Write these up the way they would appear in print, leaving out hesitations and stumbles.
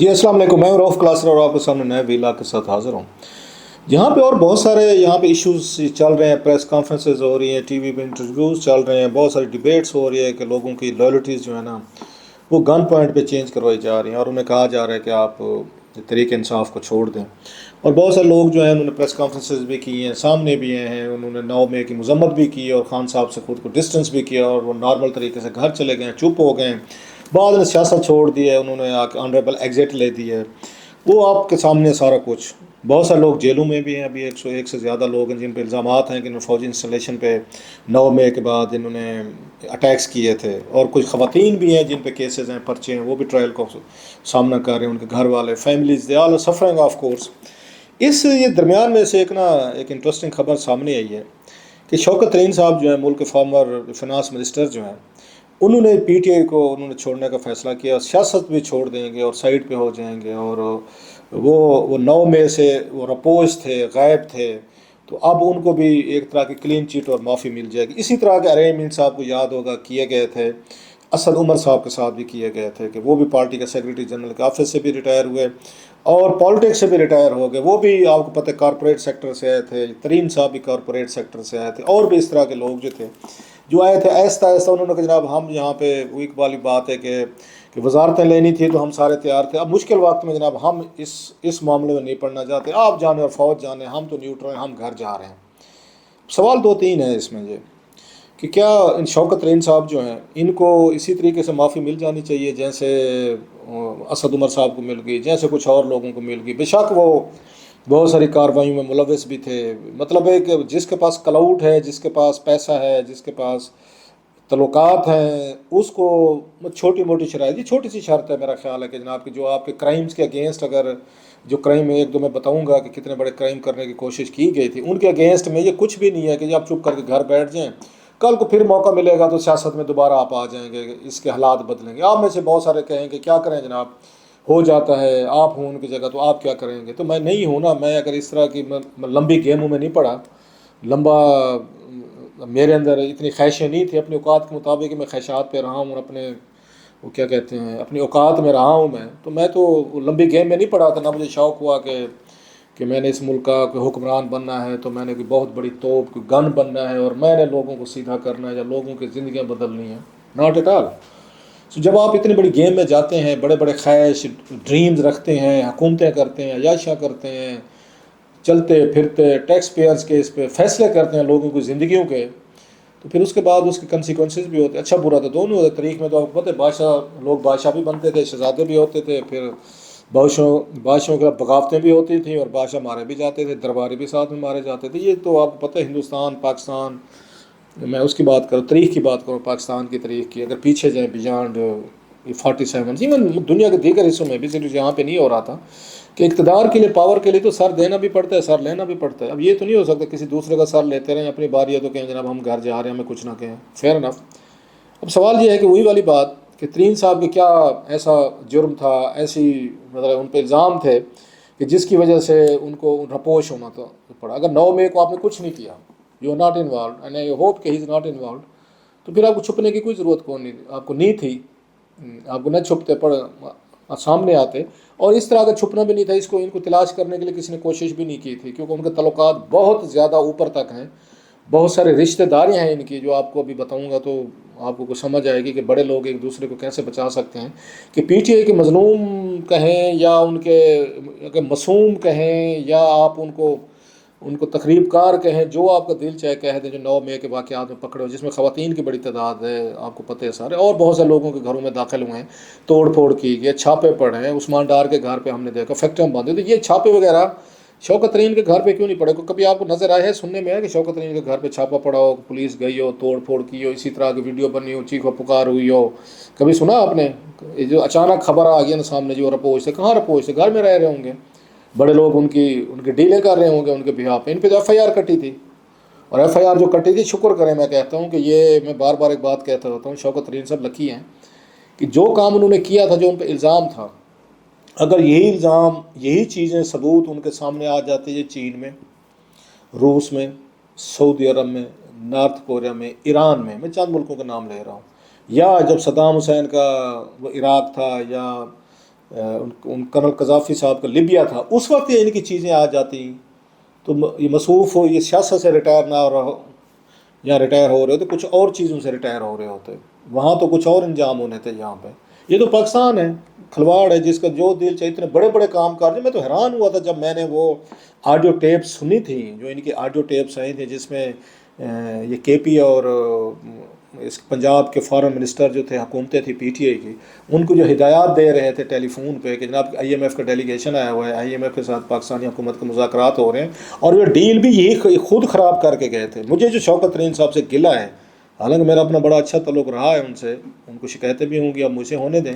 جی السلام علیکم، میں رؤف کلاسر اور آپ کے سامنے نئے ویلا کے ساتھ حاضر ہوں. یہاں پہ اور بہت سارے یہاں پہ ایشوز چل رہے ہیں، پریس کانفرنسز ہو رہی ہیں، ٹی وی پہ انٹرویوز چل رہے ہیں، بہت ساری ڈیبیٹس ہو رہی ہے کہ لوگوں کی لائلٹیز جو ہے نا وہ گن پوائنٹ پہ چینج کروائی جا رہی ہیں اور انہیں کہا جا رہا ہے کہ آپ طریق انصاف کو چھوڑ دیں. اور بہت سارے لوگ جو ہیں انہوں نے پریس کانفرنسز بھی کی ہیں، سامنے بھی آئے ہیں، انہوں نے 9 مئی کی مذمت بھی کی اور خان صاحب سے خود کو ڈسٹنس بھی کیا اور وہ نارمل طریقے سے گھر چلے گئے، چپ ہو گئے. بعد نے سیاست چھوڑ دی ہے، انہوں نے آنریبل ایگزٹ لے دی ہے. وہ آپ کے سامنے سارا کچھ. بہت سارے لوگ جیلوں میں بھی ہیں، ابھی 101 سے زیادہ لوگ ہیں جن پہ الزامات ہیں کہ انہوں نے فوجی انسٹالیشن پہ 9 مئی کے بعد انہوں نے اٹیکس کیے تھے. اور کچھ خواتین بھی ہیں جن پہ کیسز ہیں، پرچے ہیں، وہ بھی ٹرائل کو سامنا کر رہے ہیں، ان کے گھر والے، families, they all suffering of course. یہ درمیان میں سے ایک انٹرسٹنگ خبر سامنے آئی ہے کہ شوکت ترین صاحب جو ہیں، ملک کے فارمر فنانس منسٹر جو ہیں، انہوں نے پی ٹی آئی کو انہوں نے چھوڑنے کا فیصلہ کیا، سیاست بھی چھوڑ دیں گے اور سائڈ پہ ہو جائیں گے. اور وہ 9 مئی سے وہ رپوز تھے، غائب تھے، تو اب ان کو بھی ایک طرح کی کلین چیٹ اور معافی مل جائے گی. اسی طرح کے ارینجمنٹس آپ کو یاد ہوگا کیے گئے تھے اسد عمر صاحب کے ساتھ بھی کیے گئے تھے کہ وہ بھی پارٹی کا سیکریٹری جنرل کے آفس سے بھی ریٹائر ہوئے اور پالیٹکس سے بھی ریٹائر ہو گئے. وہ بھی آپ کو پتہ ہے کارپوریٹ سیکٹر سے آئے تھے، ترین صاحب بھی کارپوریٹ سیکٹر سے آئے تھے، اور بھی اس طرح کے لوگ جو تھے جو آئے تھے. آہستہ آہستہ انہوں نے کہا جناب ہم یہاں پہ وہی والی بات ہے کہ وزارتیں لینی تھی تو ہم سارے تیار تھے. اب مشکل وقت میں جناب ہم اس معاملے میں نہیں پڑنا چاہتے، آپ جانے اور فوج جانے، ہم تو نیوٹرل ہیں، ہم گھر جا رہے ہیں. سوال 2-3 ہیں اس میں یہ کہ کیا ان شوکت ترین صاحب جو ہیں ان کو اسی طریقے سے معافی مل جانی چاہیے جیسے اسد عمر صاحب کو مل گئی، جیسے کچھ اور لوگوں کو مل گئی. بے شک وہ بہت ساری کارروائیوں میں ملوث بھی تھے. مطلب ہے کہ جس کے پاس کلاؤٹ ہے، جس کے پاس پیسہ ہے، جس کے پاس تعلقات ہیں، اس کو چھوٹی موٹی شرائط، یہ چھوٹی سی شرط ہے میرا خیال ہے کہ جناب کہ جو آپ کے کرائمز کے اگینسٹ، اگر جو کرائم ایک دو میں بتاؤں گا کہ کتنے بڑے کرائم کرنے کی کوشش کی گئی تھی، ان کے اگینسٹ میں یہ کچھ بھی نہیں ہے کہ آپ چپ کر کے گھر بیٹھ جائیں، کل کو پھر موقع ملے گا تو سیاست میں دوبارہ آپ آ جائیں گے، اس کے حالات بدلیں گے. آپ میں سے بہت سارے کہیں کہ کیا کریں جناب، ہو جاتا ہے، آپ ہوں ان کی جگہ تو آپ کیا کریں گے. تو میں نہیں ہوں نا، میں اگر اس طرح کی لمبی گیموں میں نہیں پڑا، لمبا میرے اندر اتنی خواہشیں نہیں تھی اپنی اوقات کے مطابق، میں خواہشات پہ رہا ہوں، اپنے وہ کیا کہتے ہیں اپنی اوقات میں رہا ہوں. میں تو لمبی گیم میں نہیں پڑا تھا، نہ مجھے شوق ہوا کہ میں نے اس ملک کا کوئی حکمران بننا ہے تو میں نے کوئی بہت بڑی توپ، کوئی گن بننا ہے اور میں نے لوگوں کو سیدھا کرنا ہے یا لوگوں کی زندگیاں بدلنی ہیں. Not at all. جب آپ اتنی بڑی گیم میں جاتے ہیں، بڑے بڑے خواہش ڈریمز رکھتے ہیں، حکومتیں کرتے ہیں، عیاشیاں کرتے ہیں، چلتے پھرتے ٹیکس پیئرز کے اس پہ فیصلے کرتے ہیں لوگوں کی زندگیوں کے، تو پھر اس کے بعد اس کے کنسیکوینسز بھی ہوتے ہیں. اچھا برا تو دونوں ہوتے. تاریخ میں تو آپ کو پتہ ہے لوگ بادشاہ بھی بنتے تھے، شہزادے بھی ہوتے تھے، پھر بادشاہوں کے بغاوتیں بھی ہوتی تھیں اور بادشاہ مارے بھی جاتے تھے، درباری بھی ساتھ میں مارے جاتے تھے. یہ تو آپ کو پتہ ہے ہندوستان، پاکستان، میں اس کی بات کروں، تاریخ کی بات کروں، پاکستان کی تاریخ کی، اگر پیچھے جائیں بیانڈ 47 ایون دنیا کے دیگر حصوں میں بھی، صرف یہاں پہ نہیں ہو رہا تھا کہ اقتدار کے لیے، پاور کے لیے تو سر دینا بھی پڑتا ہے، سر لینا بھی پڑتا ہے. اب یہ تو نہیں ہو سکتا کسی دوسرے کا سر لیتے رہیں، اپنی باری ہے تو کہیں جناب ہم گھر جا رہے ہیں، ہمیں کچھ نہ کہیں. Fair enough. اب سوال یہ ہے کہ وہی والی بات کہ ترین صاحب کے کیا ایسا جرم تھا، ایسی مطلب ان پہ الزام تھے کہ جس کی وجہ سے ان کو رپوش ہونا پڑا. اگر 9 مئی کو آپ نے کچھ نہیں کیا، you are not involved and I hope کہ ہی از ناٹ انوالوڈ، تو پھر آپ کو چھپنے کی کوئی ضرورت کون نہیں، آپ کو نہیں تھی، آپ کو نہ چھپتے سامنے آتے. اور اس طرح کا چھپنا بھی نہیں تھا، ان کو تلاش کرنے کے لیے کسی نے کوشش بھی نہیں کی تھی، کیونکہ ان کے تعلقات بہت زیادہ اوپر تک ہیں، بہت سارے رشتہ داریاں ہیں ان کی جو آپ کو ابھی بتاؤں گا تو آپ کو کچھ سمجھ آئے گی کہ بڑے لوگ ایک دوسرے کو کیسے بچا سکتے ہیں. کہ پی ٹی آئی کے مظلوم کہیں یا ان کے معصوم کہیں یا آپ ان کو تقریب کار کہیں، جو آپ کا دل چاہے کہہ دیں، جو 9 مئی کے واقعات میں پکڑے ہو، جس میں خواتین کی بڑی تعداد ہے، آپ کو پتہ ہے سارے، اور بہت سے لوگوں کے گھروں میں داخل ہوئے ہیں، توڑ پھوڑ کی گئی، چھاپے پڑے ہیں. عثمان ڈار کے گھر پہ ہم نے دیکھا فیکٹریاں بند ہوئی. تو یہ چھاپے وغیرہ شوکت ترین کے گھر پہ کیوں نہیں پڑے؟ کبھی آپ کو نظر آیا ہے، سننے میں ہے کہ شوکت ترین کے گھر پہ چھاپا پڑا ہو، پولیس گئی ہو، توڑ پھوڑ کی ہو، اسی طرح کی ویڈیو بنی ہو، چیخ و پکار ہوئی ہو؟ کبھی سنا آپ نے؟ یہ جو اچانک خبر آ گئی نا سامنے، جو رپوش سے، کہاں رپوش سے؟ گھر میں رہ رہے ہوں گے، بڑے لوگ ان کی ڈیلیں کر رہے ہوں گے ان کے بہاف پہ. ان پہ تو ایف آئی آر کٹی تھی، اور ایف آئی آر جو کٹی تھی، شکر کریں، میں کہتا ہوں کہ یہ میں بار بار ایک بات کہتا ہوتا ہوں، شوکت ترین صاحب لکی ہیں کہ جو کام انہوں نے کیا تھا، جو ان پہ الزام تھا، اگر یہی الزام، یہی چیزیں ثبوت ان کے سامنے آ جاتی ہے چین میں، روس میں، سعودی عرب میں، نارتھ کوریا میں، ایران میں چند ملکوں کا نام لے رہا ہوں، یا جب صدام حسین کا وہ عراق تھا، یا کرنل قذافی صاحب کا لیبیا تھا، اس وقت یہ ان کی چیزیں آ جاتی تو یہ مصروف ہو، یہ سیاست سے ریٹائر نہ ہو رہا ہو یا ریٹائر ہو رہے ہوتے، کچھ اور چیزوں سے ریٹائر ہو رہے ہوتے، وہاں تو کچھ اور انجام ہونے تھے یہاں پہ۔ یہ تو پاکستان ہے، کھلواڑ ہے، جس کا جو دل چاہے اتنے بڑے بڑے کام کر دیں۔ میں تو حیران ہوا تھا جب میں نے وہ آڈیو ٹیپ سنی تھی، جو ان کی آڈیو ٹیپس آئی تھیں جس میں یہ کے پی اور اس پنجاب کے فارن منسٹر جو تھے، حکومتیں تھی پی ٹی آئی کی، ان کو جو ہدایات دے رہے تھے ٹیلی فون پہ کہ جناب آئی ایم ایف کا ڈیلیگیشن آیا ہوا ہے، آئی ایم ایف کے ساتھ پاکستانی حکومت کے مذاکرات ہو رہے ہیں، اور وہ ڈیل بھی یہی خود خراب کر کے گئے تھے۔ مجھے جو شوکت ترین صاحب سے گلہ ہے، حالانکہ میرا اپنا بڑا اچھا تعلق رہا ہے ان سے، ان کو شکایتیں بھی ہوں گی، اب مجھے ہونے دیں،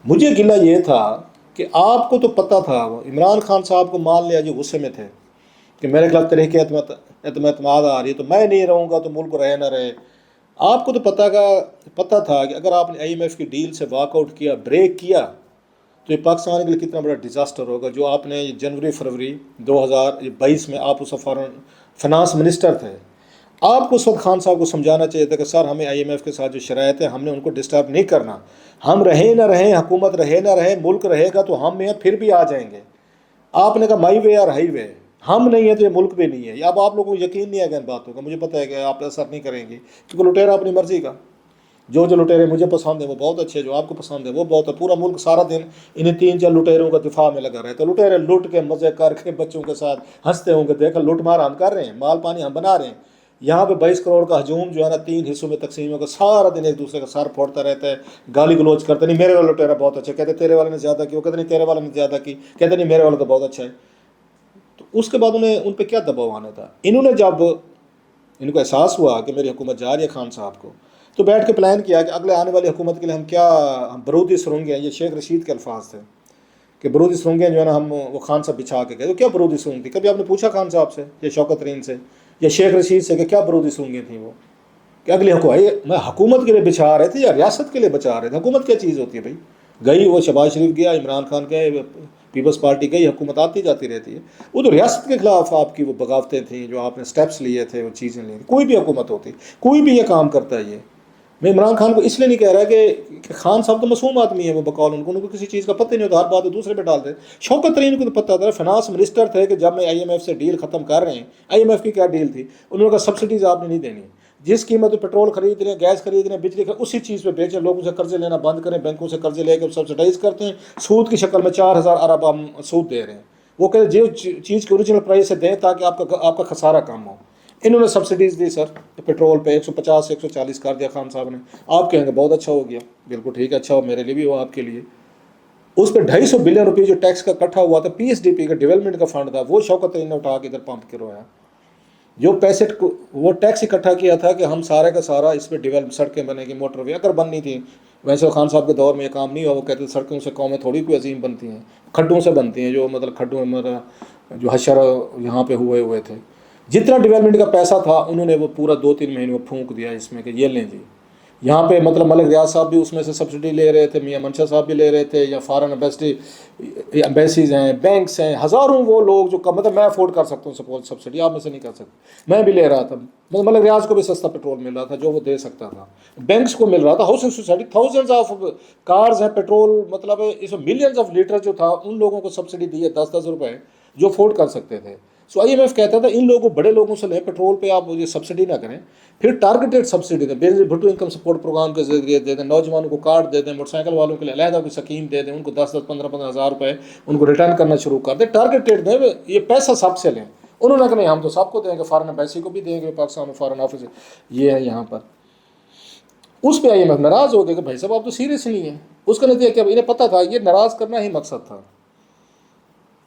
مجھے گلہ یہ تھا کہ آپ کو تو پتہ تھا، عمران خان صاحب کو مان لیا جو غصے میں تھے کہ میرے خلاف تحریک اعتماد آ رہی ہے تو میں نہیں رہوں گا تو ملک رہے نہ رہے۔ آپ کو تو پتہ تھا کہ اگر آپ نے آئی ایم ایف کی ڈیل سے واک آؤٹ کیا، بریک کیا، تو یہ پاکستان کے لیے کتنا بڑا ڈیزاسٹر ہوگا۔ جو آپ نے جنوری فروری 2022 میں، آپ اس فارن فنانس منسٹر تھے، آپ کو اس وقت خان صاحب کو سمجھانا چاہیے تھا کہ سر ہمیں آئی ایم ایف کے ساتھ جو شرائط ہے ہم نے ان کو ڈسٹرب نہیں کرنا، ہم رہیں نہ رہیں، حکومت رہے نہ رہے، ملک رہے گا تو ہم پھر بھی آ جائیں گے۔ آپ نے کہا مائی وے اور ہائی وے، ہم نہیں ہیں تو یہ ملک بھی نہیں ہے۔ اب آپ لوگوں کو یقین نہیں ہے ان باتوں کا، مجھے پتہ ہے کہ آپ اثر نہیں کریں گے، کیونکہ لٹیرا اپنی مرضی کا، جو لٹیرے مجھے پسند ہیں وہ بہت اچھے، جو آپ کو پسند ہے وہ بہت ہے۔ پورا ملک سارا دن انہیں 3-4 لٹیروں کا دفاع میں لگا رہتا ہے، لٹیرے لٹ کے مزے کر کے بچوں کے ساتھ ہنستے ہوں گے، دیکھا لوٹ مار ہم کر رہے ہیں، مال پانی ہم بنا رہے ہیں۔ یہاں پہ 22 کروڑ کا ہجوم جو ہے نا 3 حصوں میں تقسیم ہوگا، سارا دن ایک دوسرے کا سر پھوڑتا رہتا ہے، گالی گلوچ کرتے، نہیں میرے والا لٹیرا بہت اچھا، کہتے تیرے والے نے زیادہ کی، وہ کہتے نہیں تیرے والے نے زیادہ کی، کہتے نہیں میرے والا تو بہت اچھا ہے۔ تو اس کے بعد انہیں ان پہ کیا دباؤ آنا تھا؟ انہوں نے جب ان کو احساس ہوا کہ میری حکومت جا رہی ہے خان صاحب کو، تو بیٹھ کے پلان کیا کہ اگلے آنے والی حکومت کے لیے ہم برودی سرنگیں، یہ شیخ رشید کے الفاظ تھے کہ برودی سرنگیں جو ہے نا ہم وہ خان صاحب بچھا کے گئے۔ تو کیا برودی سرنگ تھی؟ کبھی آپ نے پوچھا خان صاحب سے یا شوکت ترین سے یا شیخ رشید سے کہ کیا برودی سرنگیں تھیں وہ؟ کہ اگلی حکومت میں حکومت کے لیے بچھا رہے تھے یا ریاست کے لیے بچا رہے تھے؟ حکومت کیا چیز ہوتی ہے بھائی؟ گئی وہ شہباز شریف گیا، عمران خان گئے، پیپلز پارٹی گئی، حکومت آتی جاتی رہتی ہے۔ وہ تو ریاست کے خلاف آپ کی وہ بغاوتیں تھیں جو آپ نے سٹیپس لیے تھے، وہ چیزیں لی، کوئی بھی حکومت ہوتی، کوئی بھی یہ کام کرتا ہے۔ یہ میں عمران خان کو اس لیے نہیں کہہ رہا کہ خان صاحب تو معصوم آدمی ہے، وہ بقول ان کو کسی چیز کا پتہ نہیں ہوتا، ہر بات دوسرے پہ ڈالتے۔ شوکت ترین کو تو پتہ تھا، فنانس منسٹر تھے کہ جب میں آئی ایم ایف سے ڈیل ختم کر رہے ہیں، آئی ایم ایف کی کیا ڈیل تھی؟ انہوں نے کہا سبسڈیز آپ نے نہیں دینی، جس قیمت پہ پیٹرول خرید رہے ہیں، گیس خرید رہے ہیں، بجلی اسی چیز پہ بیچیں، لوگوں سے قرضے لینا بند کریں، بینکوں سے قرضے لے کے سبسڈائز کرتے ہیں، سود کی شکل میں 4000 ارب ہم سود دے رہے ہیں۔ وہ کہتے جو چیز کی اوریجنل پرائس سے دیں تاکہ آپ کا خسارہ کم ہو۔ انہوں نے سبسڈیز دی سر، پیٹرول پہ 150 سے 140 کر دیا خان صاحب نے۔ آپ کہیں گے بہت اچھا ہو گیا، بالکل ٹھیک ہے، اچھا ہو، میرے لیے بھی ہو، آپ کے لیے۔ اس پہ 250 بلین روپے جو ٹیکس کا اکٹھا ہوا تھا، پی ایس ڈی پی کا ڈیولپمنٹ کا فنڈ تھا، وہ شوکت ترین نے اٹھا کے ادھر پمپ کروایا۔ جو پیسے وہ ٹیکس اکٹھا کیا تھا کہ ہم سارے کا سارا اس پہ ڈیولپ، سڑکیں بنے گی، موٹر وے اگر بننی تھی، ویسے خان صاحب کے دور میں یہ کام نہیں ہوا، وہ کہتے سڑکوں سے قومیں تھوڑی کوئی عظیم بنتی ہیں، کھڈوں سے بنتی ہیں، جو مطلب کھڈوں میں جو حشر یہاں پہ ہوئے تھے۔ جتنا ڈیولپمنٹ کا پیسہ تھا انہوں نے وہ پورا 2-3 مہینے میں پھونک دیا اس میں کہ یہ لیں جی۔ یہاں پہ مطلب ملک ریاض صاحب بھی اس میں سے سبسڈی لے رہے تھے، میاں منشا صاحب بھی لے رہے تھے، یا فارن ایمبیسیز ہیں، بینکس ہیں، ہزاروں وہ لوگ جو مطلب میں افورڈ کر سکتا ہوں سپورٹ سبسڈی، آپ میں سے نہیں کر سکتے، میں بھی لے رہا تھا۔ ملک ریاض کو بھی سستا پیٹرول مل رہا تھا جو وہ دے سکتا تھا، بینکس کو مل رہا تھا، housing society thousands of cars ہیں، پیٹرول مطلب اس میں ملینز آف لیٹر جو تھا ان لوگوں کو سبسڈی دی ہے 10-10 روپے جو افورڈ کر سکتے تھے۔ سو آئی ایم ایف کہتا تھا ان لوگوں بڑے لوگوں سے لیں، پیٹرول پہ آپ یہ سبسڈی نہ کریں، پھر ٹارگیٹڈ سبسڈی دیں، بھٹو انکم سپورٹ پروگرام کے ذریعے دے دیں، نوجوانوں کو کارڈ دے دیں، موٹر سائیکل والوں کے لیے علیحدہ کوئی سکیم دے دیں، ان کو 10-10 15-15 ہزار روپے ان کو ریٹرن کرنا شروع کر دیں، ٹارگیٹڈ دیں، یہ پیسہ سب سے لیں۔ انہوں نے کہا نہیں ہم تو سب کو دیں گے، فارن ایمبیسی کو بھی دیں گے، پاکستان میں فارن آفس یہ ہے یہاں پر۔ اس پہ آئی ایم ایف ناراض ہو گئے کہ بھائی صاحب آپ تو سیریس نہیں ہیں۔ اس کا نتیجہ کیا؟ انہیں پتہ تھا یہ ناراض کرنا ہی مقصد تھا،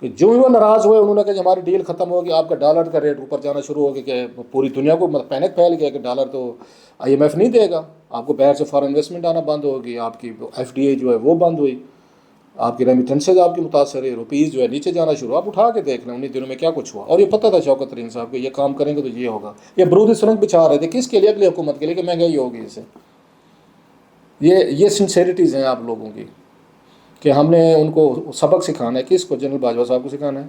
کہ جو ہی وہ ناراض ہوئے انہوں نے کہا کہ ہماری ڈیل ختم ہوگی، آپ کا ڈالر کا ریٹ اوپر جانا شروع ہو گیا، کہ پوری دنیا کو پینک پھیل گیا کہ ڈالر تو آئی ایم ایف نہیں دے گا، آپ کو باہر سے فارن انویسٹمنٹ آنا بند ہوگی، آپ کی ایف ڈی اے جو ہے وہ بند ہوئی، آپ کی ریمیٹنسز آپ کی متاثر ہے، روپیز جو ہے نیچے جانا شروع۔ آپ اٹھا کے دیکھ لیں 19 دنوں میں کیا کچھ ہوا، اور یہ پتہ تھا شوکت ترین صاحب کو یہ کام کریں گے تو یہ ہوگا۔ یہ برودی سرنگ بچھا رہے تھے کس کے لیے؟ اگلی حکومت کے لیے کہ مہنگائی ہوگی اسے۔ یہ سنسیریٹیز ہیں آپ لوگوں کی کہ ہم نے ان کو سبق سکھانا ہے۔ کس کو؟ جنرل باجوہ صاحب کو سکھانا ہے،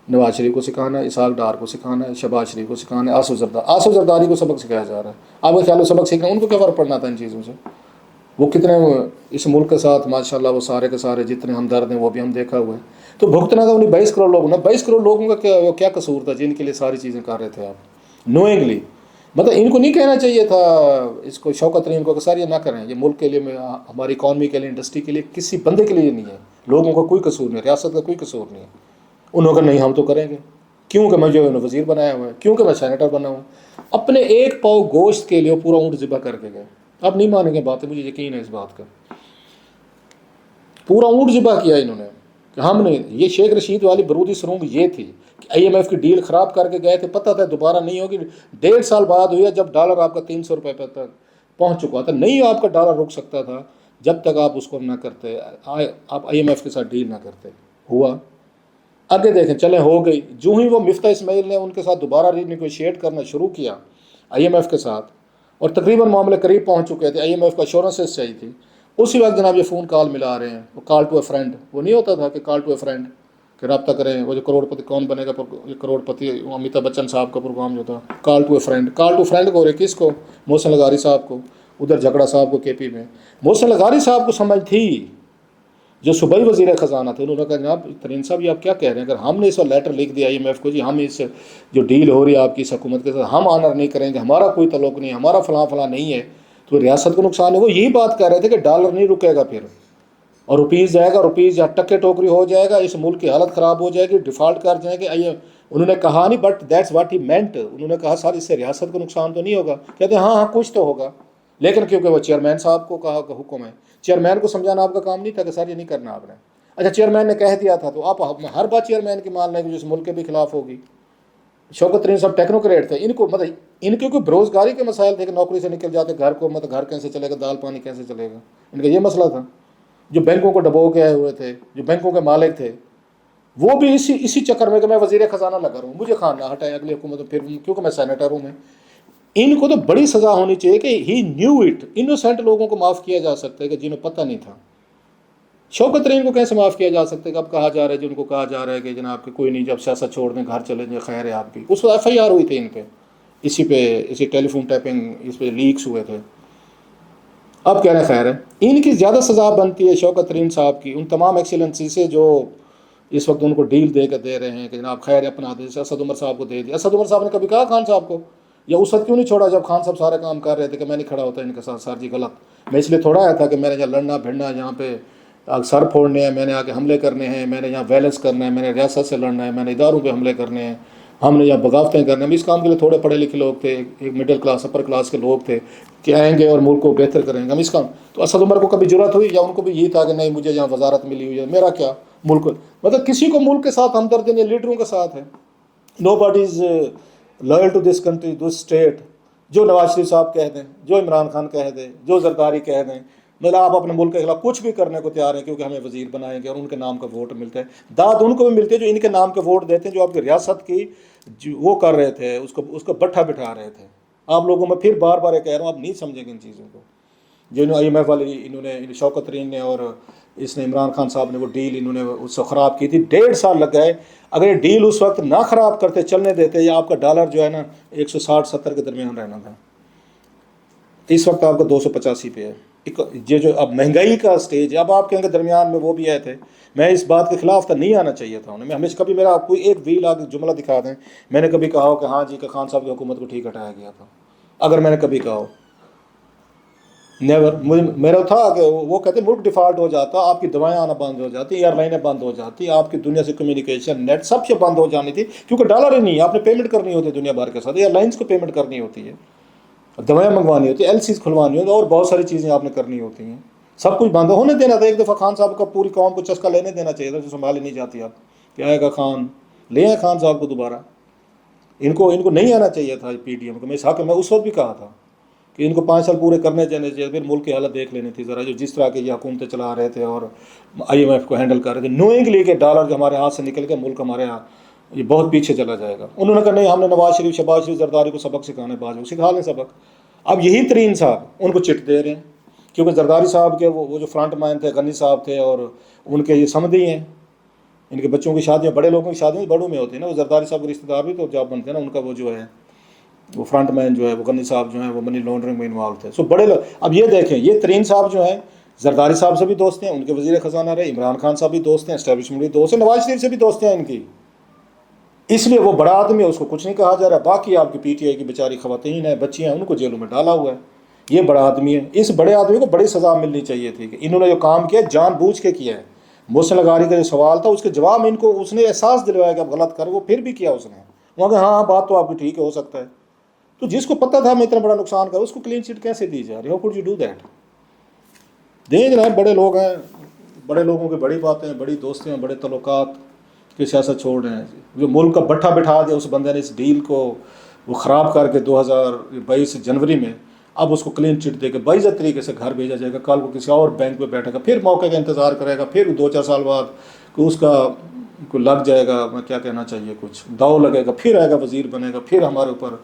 نواز شریف کو سکھانا ہے، اسحاق ڈار کو سکھانا ہے، شہباز شریف کو سکھانا ہے، آصف زرداری کو سبق سکھایا جا رہا ہے۔ آپ کا خیال ہے سبق سیکھنا ان کو کیا فرق پڑنا تھا ان چیزوں سے؟ وہ کتنے اس ملک کے ساتھ ماشاءاللہ وہ سارے کے سارے جتنے ہمدرد ہیں وہ بھی ہم دیکھا ہوا ہے. تو بھگتنا تھا انہیں 22 کروڑ لوگوں نے. 22 کروڑ لوگوں کا کیا قصور تھا جن کے لیے ساری چیزیں کر رہے تھے آپ نوئنگلی. مطلب ان کو نہیں کہنا چاہیے تھا اس کو شوکت ترین کو کہ سر یہ نہ کریں, یہ ملک کے لیے, ہماری اکانومی کے لیے, انڈسٹری کے لیے, کسی بندے کے لیے نہیں ہے. لوگوں کا کوئی قصور نہیں, ریاست کا کوئی قصور نہیں ہے. انہوں نے کہا نہیں ہم تو کریں گے, کیونکہ میں جو وزیر بنایا ہوا ہے, کیونکہ میں سینیٹر بنا ہوں. اپنے ایک پاؤ گوشت کے لیے پورا اونٹ ذبح کر کے گئے. آپ نہیں مانیں گے باتیں, مجھے یقین ہے اس بات کا. پورا اونٹ ذبح کیا انہوں نے کہ ہم نے, یہ شیخ رشید والی برودی سرنگ یہ تھی کہ IMF کی ڈیل خراب کر کے گئے تھے, پتہ تھا دوبارہ نہیں ہوگی. 1.5 سال بعد ہوئی ہے جب ڈالر آپ کا 300 روپے تک پہنچ چکا تھا. نہیں آپ کا ڈالر رک سکتا تھا جب تک آپ اس کو نہ کرتے, آپ IMF کے ساتھ ڈیل نہ کرتے. ہوا آگے دیکھیں, چلیں ہو گئی. جو ہی وہ مفتاح اسماعیل نے ان کے ساتھ دوبارہ رینیگوشیٹ کرنا شروع کیا IMF کے ساتھ, اور تقریباً معاملے قریب پہنچ چکے تھے, IMF کو ایشورنسز چاہیے تھی, اسی وقت جناب یہ فون کال ملا رہے ہیں. وہ کال ٹو اے فرینڈ, وہ نہیں ہوتا تھا کہ کال ٹو اے فرینڈ کہ رابطہ کریں, وہ جو کروڑ پتی کون بنے گا, کروڑ پتی امیتابھ بچن صاحب کا پروگرام جو تھا, call to a friend. Call to friend کو رہے کس کو, محسن لغاری صاحب کو, ادھر جھگڑا صاحب کو KP میں. محسن لغاری صاحب کو سمجھ تھی جو صوبائی وزیر خزانہ تھے, انہوں نے کہا جناب ترین صاحب یہ آپ کیا کہہ رہے ہیں, اگر ہم نے اس وقت لیٹر لکھ دیا IMF کو جی ہم اس جو ڈیل ہو رہی ہے آپ کی اس حکومت کے ساتھ ہم آنر نہیں کریں گے, ہمارا کوئی تعلق نہیں, ہمارا فلاں فلاں نہیں ہے, تو ریاست کو نقصان ہے. وہ یہی بات کہہ رہے تھے کہ ڈالر نہیں رکے گا پھر, اور روپیز جائے گا, روپیز جہاں ٹکے ٹوکری ہو جائے گا, اس ملک کی حالت خراب ہو جائے گی, ڈیفالٹ کر جائیں گے. انہوں نے کہا نہیں, but that's what he meant. انہوں نے کہا سر اس سے ریاست کو نقصان تو نہیں ہوگا. کہتے ہیں ہاں کچھ تو ہوگا, لیکن کیونکہ وہ چیئرمین صاحب کو کہا کہ حکم ہے, چیئرمین کو سمجھانا آپ کا کام نہیں تھا کہ سر یہ نہیں کرنا آپ نے. اچھا چیئرمین نے کہہ دیا تھا تو آپ ہر بات چیئرمین کی مان لیں گے جو اس ملک کے بھی خلاف ہوگی. شوکت ترین صاحب ٹیکنوکریٹ تھے, ان کو مطلب ان کے کوئی بروزگاری کے مسائل تھے کہ نوکری سے نکل جاتے, گھر کو مطلب گھر کیسے چلے گا, دال پانی کیسے چلے گا, ان کا یہ مسئلہ تھا. جو بینکوں کو ڈبو کے آئے ہوئے تھے, جو بینکوں کے مالک تھے, وہ بھی اسی چکر میں کہ میں وزیر خزانہ لگا رہا ہوں, مجھے خانہ ہٹائے اگلی حکومت میں, پھر کیونکہ میں سینیٹر ہوں. میں ان کو تو بڑی سزا ہونی چاہیے کہ ہی نیو اٹ. انوسینٹ لوگوں کو معاف کیا جا سکتا ہے کہ جنہیں پتہ نہیں تھا. شوکت ترین کو کیسے معاف کیا جا سکتا ہے کہ اب کہا جا رہا ہے, جن کو کہا جا رہا ہے کہ جناب کہ کوئی نہیں, جب سیاست چھوڑ دیں گھر چلے جائیں, خیر ہے آپ کی. اس وقت FIR ہوئی تھی ان پہ, اسی ٹیلی فون ٹیپنگ اس پہ لیکس ہوئے تھے. اب کہہ رہے ہیں خیر ہے, ان کی زیادہ سزا بنتی ہے شوکت ترین صاحب کی ان تمام ایکسیلنسی سے جو اس وقت ان کو ڈیل دے کے دے رہے ہیں کہ جناب خیر اپنا دے. اسد عمر صاحب کو دے دیا. اسد عمر صاحب نے کبھی کہا خان صاحب کو, یا اس وقت کیوں نہیں چھوڑا جب خان صاحب سارے کام کر رہے تھے کہ میں نہیں کھڑا ہوتا ان کے ساتھ, سر جی غلط, میں اس لیے تھوڑا آیا تھا کہ میں نے یہاں لڑنا بھیڑنا, یہاں پہ سر پھوڑنے ہیں, میں نے آگے حملے کرنے ہیں, میں نے یہاں ویلنس کرنا ہے, میں نے ریاست سے لڑنا ہے, میں نے اداروں پہ حملے کرنے ہیں, ہم نے یہاں بغاوتیں کرنے ہیں. ہم اس کام کے لیے تھوڑے پڑھے لکھے لوگ تھے, ایک مڈل کلاس اپر کلاس کے لوگ تھے کہ آئیں گے اور ملک کو بہتر کریں گے ہم اس کام. تو اسد عمر کو کبھی ضرورت ہوئی, یا ان کو بھی یہ تھا کہ نہیں مجھے یہاں وزارت ملی ہوئی ہے, میرا کیا ملک, مطلب کسی کو ملک کے ساتھ ہمدردی نہیں, لیڈروں کے ساتھ ہے. Nobody is loyal to this country, this state. جو نواز شریف صاحب کہہ دیں, جو عمران خان کہہ دیں, جو زرداری کہہ دیں, مطلب آپ اپنے ملک کے خلاف کچھ بھی کرنے کو تیار ہیں کیونکہ ہمیں وزیر بنائیں گے, اور ان کے نام کا ووٹ ملتا ہے. داد ان کو بھی ملتی ہے جو ان کے نام کے ووٹ دیتے ہیں, جو آپ کی ریاست کی وہ کر رہے تھے, اس کو بٹھا بٹھا رہے تھے. آپ لوگوں میں پھر بار بار یہ کہہ رہا ہوں, آپ نہیں سمجھیں گے ان چیزوں کو. جو IMF والی انہوں نے شوکت ترین نے اور اس نے عمران خان صاحب نے وہ ڈیل انہوں نے اس سے خراب کی تھی, 1.5 سال لگ گئے. اگر یہ ڈیل اس وقت نہ خراب کرتے, چلنے دیتے, یا آپ کا ڈالر جو ہے نا 160-170 کے درمیان رہنا تھا. اس وقت آپ کا 285 پہ ہے. یہ جو اب مہنگائی کا سٹیج ہے, اب آپ کہیں گے درمیان میں وہ بھی آئے تھے. میں اس بات کے خلاف تھا, نہیں آنا چاہیے تھا انہیں. میں ہمیشہ کبھی میرا کوئی ایک ویل آگے جملہ دکھا دیں میں نے کبھی کہا ہو کہ ہاں جی کہ خان صاحب کی حکومت کو ٹھیک ہٹایا گیا تھا, اگر میں نے کبھی کہا ہو, نیور. میرا تھا کہ وہ کہتے ملک ڈیفالٹ ہو جاتا, آپ کی دوائیں آنا بند ہو جاتی, ایئر لائنیں بند ہو جاتی, آپ کی دنیا سے کمیونیکیشن نیٹ سب سے بند ہو جانی تھی, کیونکہ ڈالر ہی نہیں, آپ نے پیمنٹ کرنی ہوتی ہے دنیا بھر کے ساتھ, ایئر لائنس کو پیمنٹ کرنی ہوتی ہے, دوائیں منگوانی ہوتی ہے, LCs کھلوانی ہوتی ہے, اور بہت ساری چیزیں آپ نے کرنی ہوتی ہیں. سب کچھ بند ہونے دینا تھا. ایک دفعہ خان صاحب کا پوری قوم کو چسکا لینے دینا چاہیے تھا, جو سنبھالی نہیں جاتی. آپ کیا آئے گا خان, لے آئے خان صاحب کو دوبارہ. ان کو نہیں آنا چاہیے تھا PDM کو. میں اس وقت بھی کہا تھا کہ ان کو 5 سال پورے کرنے چاہیے, پھر ملک کی حالت دیکھ لینی تھی ذرا, جو جس طرح کی یہ حکومتیں چلا رہے تھے اور IMF کو ہینڈل کر رہے تھے, نوئنگلی کہ ڈالر جو ہمارے ہاتھ سے نکل کے ملک ہمارے یہاں یہ بہت پیچھے چلا جائے گا. انہوں نے کہا نہیں, ہم نے نواز شریف, شہباز شریف, زرداری کو سبق سکھانے, باز سکھا لیں سبق. اب یہی ترین صاحب ان کو چٹ دے رہے ہیں, کیونکہ زرداری صاحب کے وہ جو فرنٹ مین تھے, غنی صاحب تھے, اور ان کے یہ سمدھی ہیں, ان کے بچوں کی شادیاں بڑے لوگوں کی شادیاں بڑوں میں ہوتی ہیں نا, وہ زرداری صاحب کے رشتہ دار بھی تو جاب بنتے ہیں نا, ان کا وہ جو ہے وہ فرنٹ مین جو ہے وہ غنی صاحب جو ہیں وہ منی لانڈرنگ میں انوالو تھے. سو بڑے لوگ. اب یہ دیکھیں یہ ترین صاحب جو ہیں زرداری صاحب سے بھی دوست ہیں, ان کے وزیر خزانہ رہے, عمران خان صاحب بھی دوست ہیں, اسٹیبلشمنٹ بھی دوست ہیں, نواز شریف سے بھی دوست ہیں ان کی, اس لیے وہ بڑا آدمی ہے, اس کو کچھ نہیں کہا جا رہا. باقی آپ کی پی ٹی آئی کی بیچاری خواتین ہیں, بچیاں ہیں, ان کو جیلوں میں ڈالا ہوا ہے. یہ بڑا آدمی ہے, اس بڑے آدمی کو بڑی سزا ملنی چاہیے تھی کہ انہوں نے جو کام کیا جان بوجھ کے کیا ہے. محسن لغاری کا جو سوال تھا اس کے جواب میں ان کو اس نے احساس دلوایا کہ آپ غلط کر, وہ پھر بھی کیا اس نے. وہاں کہ ہاں بات تو آپ کی ٹھیک ہے, ہو سکتا ہے. تو جس کو پتہ تھا میں اتنا بڑا نقصان کروں, اس کو کلین چٹ کیسے دی جا رہی ہے؟ How could you do that? دیں جناب, بڑے لوگ ہیں, بڑے لوگوں کی بڑی باتیں, بڑی دوستیاں, بڑے تعلقات کی سیاست چھوڑ رہے ہیں. جو ملک کا بٹھا بٹھا دیا اس بندے نے, اس ڈیل کو وہ خراب کر کے 2022 جنوری میں, اب اس کو کلین چٹ دے کے باعزت طریقے سے گھر بھیجا جائے گا. کل کو کسی اور بینک پہ بیٹھے گا, پھر موقع کا انتظار کرے گا, پھر 2-4 سال بعد کہ اس کا کو لگ جائے گا, میں کیا کہنا چاہیے, کچھ داؤ لگے گا, پھر آئے گا وزیر بنے گا, پھر ہمارے اوپر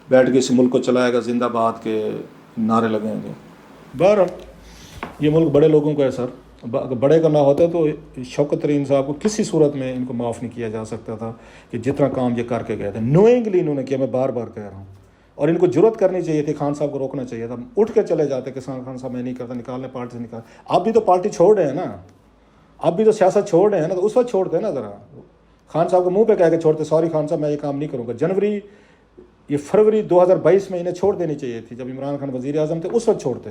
بیٹھ کے اس ملک کو چلائے گا, زندہ باد کے نعرے لگیں گے. بہرحال یہ ملک بڑے لوگوں کا ہے سر. بڑے کا نہ ہوتا تو شوکت ترین صاحب کو کسی صورت میں ان کو معاف نہیں کیا جا سکتا تھا کہ جتنا کام یہ کر کے گئے تھے. نوئنگلی انہوں نے کیا, میں بار بار کہہ رہا ہوں, اور ان کو جرت کرنی چاہیے تھی, خان صاحب کو روکنا چاہیے تھا. اٹھ کے چلے جاتے کہ خان صاحب میں نہیں کرتا, نکالنے پارٹی سے نکال. آپ بھی تو پارٹی چھوڑ رہے ہیں نا, آپ بھی تو سیاست چھوڑ رہے ہیں نا, تو اس وقت چھوڑتے ہیں نا. ذرا خان صاحب کو منہ پہ کہہ کے چھوڑتے, سوری خان صاحب میں یہ کام نہیں کروں گا. فروری 2022 میں انہیں چھوڑ دینی چاہیے تھی, جب عمران خان وزیر اعظم تھے اس وقت چھوڑتے,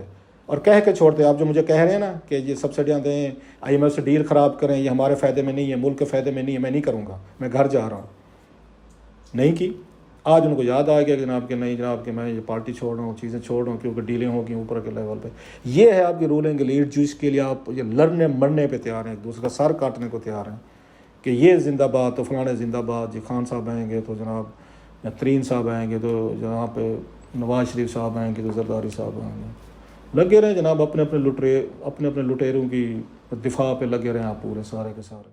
اور کہہ کے چھوڑتے. آپ جو مجھے کہہ رہے ہیں نا کہ یہ سبسڈیاں دیں, IMF سے ڈیل خراب کریں, یہ ہمارے فائدے میں نہیں ہے, ملک کے فائدے میں نہیں ہے, میں نہیں کروں گا, میں گھر جا رہا ہوں, نہیں کی. آج ان کو یاد آ گیا کہ جناب کہ نہیں جناب کہ میں یہ پارٹی چھوڑ رہا ہوں, چیزیں چھوڑ رہا ہوں, کیونکہ ڈیلیں ہوگی اوپر کے لیول پہ. یہ ہے آپ کی رولنگ لیڈ, جس کے لیے آپ یہ لڑنے مرنے پہ تیار ہیں, ایک دوسرے کا سر کاٹنے کو تیار ہیں کہ یہ زندہ باد تو فلانے زندہ باد, جی خان صاحب آئیں گے تو جناب ترین صاحب آئیں گے, تو جہاں پہ نواز شریف صاحب آئیں گے تو زرداری صاحب آئیں گے. لگے رہیں جناب اپنے اپنے لٹیروں کی دفاع پہ لگے رہیں آپ پورے سارے کے سارے.